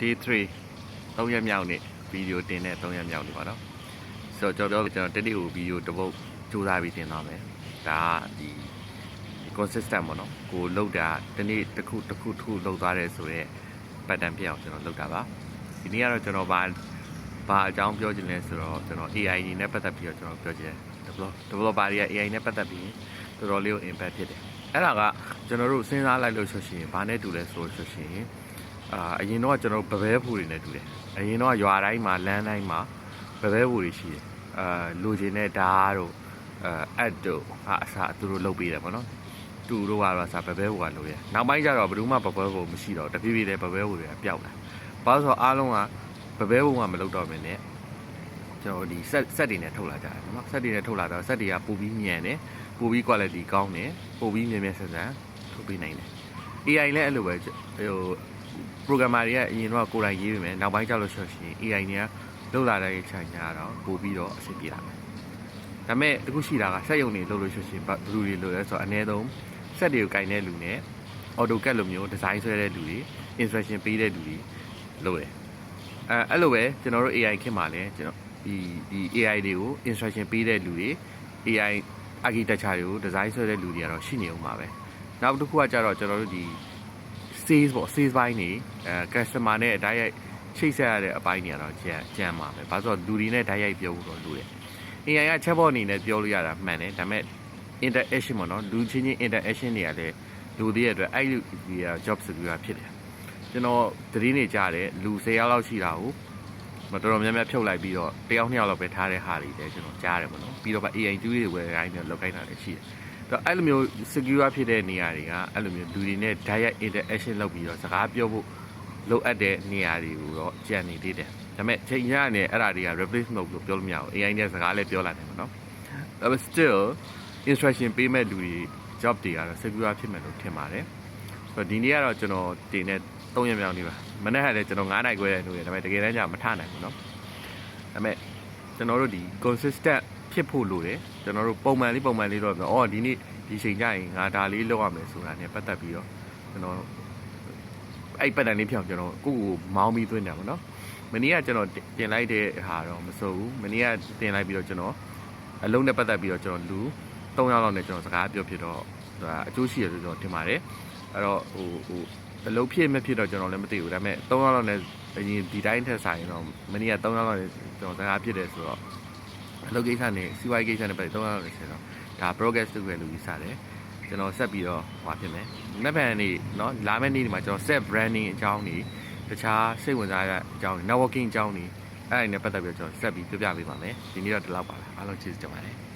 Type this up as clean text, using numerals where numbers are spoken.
day 3 3ရက်မြောက်နေ့ဗီဒီယိုတင်တဲ့3ရက်မြောက်နေ့ပါနော်ဆိုတော့ကျွန်တော်တနေ့ကိုဗီဒီယိုတစ်ပုတ်စူးစမ်းပြီးတင်သွားမယ်ဒါကဒီ consistent ပေါ့နော်ကိုလောက်တာတနေ့တစ်ခုလောက်သွားတယ်ဆိုတော့ pattern ပြအောင်ကျွန်တော်လောက်တာပါဒီနေ့ကတော့ကျွန်တော်ဘာအကြောင်းပြောချင်လဲဆိုတော့ကျွန်တော် AI အနေနဲ့ပတ်သက်ပြီးတော့ကျွန်တော်ပြောချင်တယ် developer တွေက AI နဲ့ပတ်သက်ပြီးတော်တော်လေးကို impact ဖြစ်တယ်အဲ့ဒါကကျွန်တော်တို့စဉ်းစားလိုက်လို့ဆိုရှင်ဘာနဲ့တူလဲဆိုရှင်အရင်တော့ကျွန်တော်ဗဘဲဖူတွေနဲ့တူတယ်အရင်တော့ရွာတိုင်းမှာလမ်းတိုင်းမှာဗဘဲဖူတွေရှိတယ်လူချင်းနဲ့ဓာတ်တို့add တို့အစားသူတို့လုပ်ပေးတယ်ပေါ့နော်တူတို့ကတော့အစားဗဘဲဖူကလုပ်ရနောက်ပိုင်းကျတော့ဘယ်သူမှဗဘဲဖူမရှိတော့တဖြည်းဖြည်းလေးဗဘဲဖူတွေကပျောက်လာဘာလို့ဆိုအားလုံးကဗဘဲဖူကမလုပ်တော့မင်းနဲ့ကျွန်တော်ဒီဆက်တွေနဲ့ထုတ်လာကြတယ်နော်ဆက်တွေနဲ့ထုတ်လာတော့ဆက်တွေကပိုပြီးမြန်တယ်ပိုပြီး quality ကောင်းတယ်ပိုပြီးမြန်မြန်ဆန်ဆန်ထုတ်ပေးနိုင်တယ် AI လည်းအဲ့လိုပဲဟို programmer တွေကအရင်တော့ကိုယ်တိုင်ရေးပေးမယ်နောက်ပိုင်းကျလို့ဆိုရှင် AI တွေကလောက်လာတဲ့ခြံညာတော့ပို့ပြီးတော့အဆင်ပြေလာမယ်ဒါပေမဲ့တခုရှိတာကစက်ရုံတွေလုပ်လို့ဆိုရှင်ဘယ်လိုတွေလုပ်လဲဆိုတော့အနည်းဆုံးစက်တွေကိုကင်တဲ့လူနဲ့ AutoCAD လိုမျိုး design ဆွဲတဲ့လူတွေ instruction ပေးတဲ့လူတွေလုပ်တယ်အဲ့လိုပဲကျွန်တော်တို့ AI ခင်မှာလဲကျွန်တော်ဒီ AI တွေကို instruction ပေးတဲ့လူတွေ AI architecture တွေကို design ဆွဲတဲ့လူတွေကတော့ရှိနေအောင်ပါပဲနောက်တစ်ခုကကြတော့ကျွန်တော်တို့ဒီ sales ပေါ့ sales ဘိုင်းနေcustomer နဲ့ဓာတ်ရိုက်ချိတ်ဆက်ရတဲ့အပိုင်းတွေကတော့ကြမ်းပါပဲဘာလို့ဆိုတော့လူတွေနဲ့ဓာတ်ရိုက်ပြောဖို့တော့လိုတယ် AI က chatbot အနေနဲ့ပြောလို့ရတာမှန်တယ်ဒါပေမဲ့ interaction ပေါ့နော်လူချင်းချင်း interaction တွေကလည်းလူတွေရဲ့အတွက်အဲ့ဒီ job secure ဖြစ်တယ်ကျွန်တော်သတင်းတွေကြားတယ်လူ10ယောက်လောက်ရှိတာကိုတော်တော်များများဖြုတ်လိုက်ပြီးတော့တယောက်2ယောက်လောက်ပဲထားတဲ့ဟာတွေလည်းကျွန်တော်ကြားတယ်ပေါ့နော်ပြီးတော့ AI ကျူးတွေဝယ်ခိုင်းတယ်လောက်ခိုင်းတာလည်းရှိတယ်အဲ့လိုမျိုး secure ဖြစ်တဲ့နေရာတွေကအဲ့လိုမျိုးလူတွေနဲ့ direct interaction လုပ်ပြီးတော့စကားပြောဖို့လိုအပ်တဲ့နေရာတွေကိုတော့ကြံနေသေးတယ်ဒါပေမဲ့ချိန်ရနေအဲ့ဒါတွေက replace မလုပ်လို့ပြောလို့မရဘူး AI နဲ့စကားလည်းပြောလာတယ်ပေါ့နော်ဒါပေမဲ့ still instruction ပေးမဲ့လူတွေ job တွေကတော့ secure ဖြစ်မယ်လို့ထင်ပါတယ်ဆိုတော့ဒီနေ့ကတော့ကျွန်တော်တင်တဲ့3ရက်မြောက်နေ့ပါမနေ့ကလည်းကျွန်တော်9နိုင်ခွဲတဲ့နေ့ဒါပေမဲ့တကယ်တမ်းကျမထနိုင်ဘူးเนาะဒါပေမဲ့ကျွန်တော်တို့ဒီ consistent ဖြစ်ဖို့လိုတယ်ကျွန်တော်တို့ပုံမှန်လေးတော့ပြောဒီနေ့ဒီချိန်ကျရင်ငါဒါလေးလုပ်ရမယ်ဆိုတာ ਨੇ ပတ်သက်ပြီးတော့ကျွန်တော်အဲ့ပတ်တန်လေးပြောင်းကျွန်တော်ကိုယ့်ကိုမောင်းပြီးသွင်းတယ်ပေါ့နော်မနေ့ကကျွန်တော်တင်လိုက်တဲ့ဟာတော့မစိုးဘူးမနေ့ကတင်လိုက်ပြီးတော့ကျွန်တော်အလုံးနဲ့ပတ်သက်ပြီးတော့ကျွန်တော်လူ3ယောက်လောက်နဲ့ကျွန်တော်စကားပြောဖြစ်တော့အကျိုးရှိရဆိုကျွန်တော်ထင်ပါတယ်အဲ့တော့ဟိုအလုံးဖြစ်မဖြစ်တော့ကျွန်တော်လည်းမသိဘူးဒါပေမဲ့3ယောက်လောက်နဲ့အရင်ဒီတိုင်းထက်ဆိုင်တော့မနေ့က3ယောက်လောက်နဲ့ကျွန်တော်စကားဖြစ်တယ်ဆိုတော့အလုပ်ကိစ္စနဲ့စီးပွားရေးကိစ္စနဲ့ပတ်သက်3ယောက်လောက်နဲ့ဆိုတော့ဒါ progress လုပ်ရလို့ယူဆတယ်ကျွန်တော်ဆက်ပြီးတော့ဟောဖြစ်မယ်။နောက်ပိုင်းနေ့เนาะလာမယ့်နေ့ဒီမှာကျွန်တော် set branding အကြောင်းတွေတခြားစိတ်ဝင်စားတဲ့အကြောင်းတွေ networking အကြောင်းတွေအဲ့ဒါတွေနဲ့ပတ်သက်ပြီးတော့ကျွန်တော်ဆက်ပြီးပြောပြပေးပါမယ်။ဒီနေ့တော့ဒီလောက်ပါပဲ။အားလုံးကျေးဇူးတင်ပါတယ်။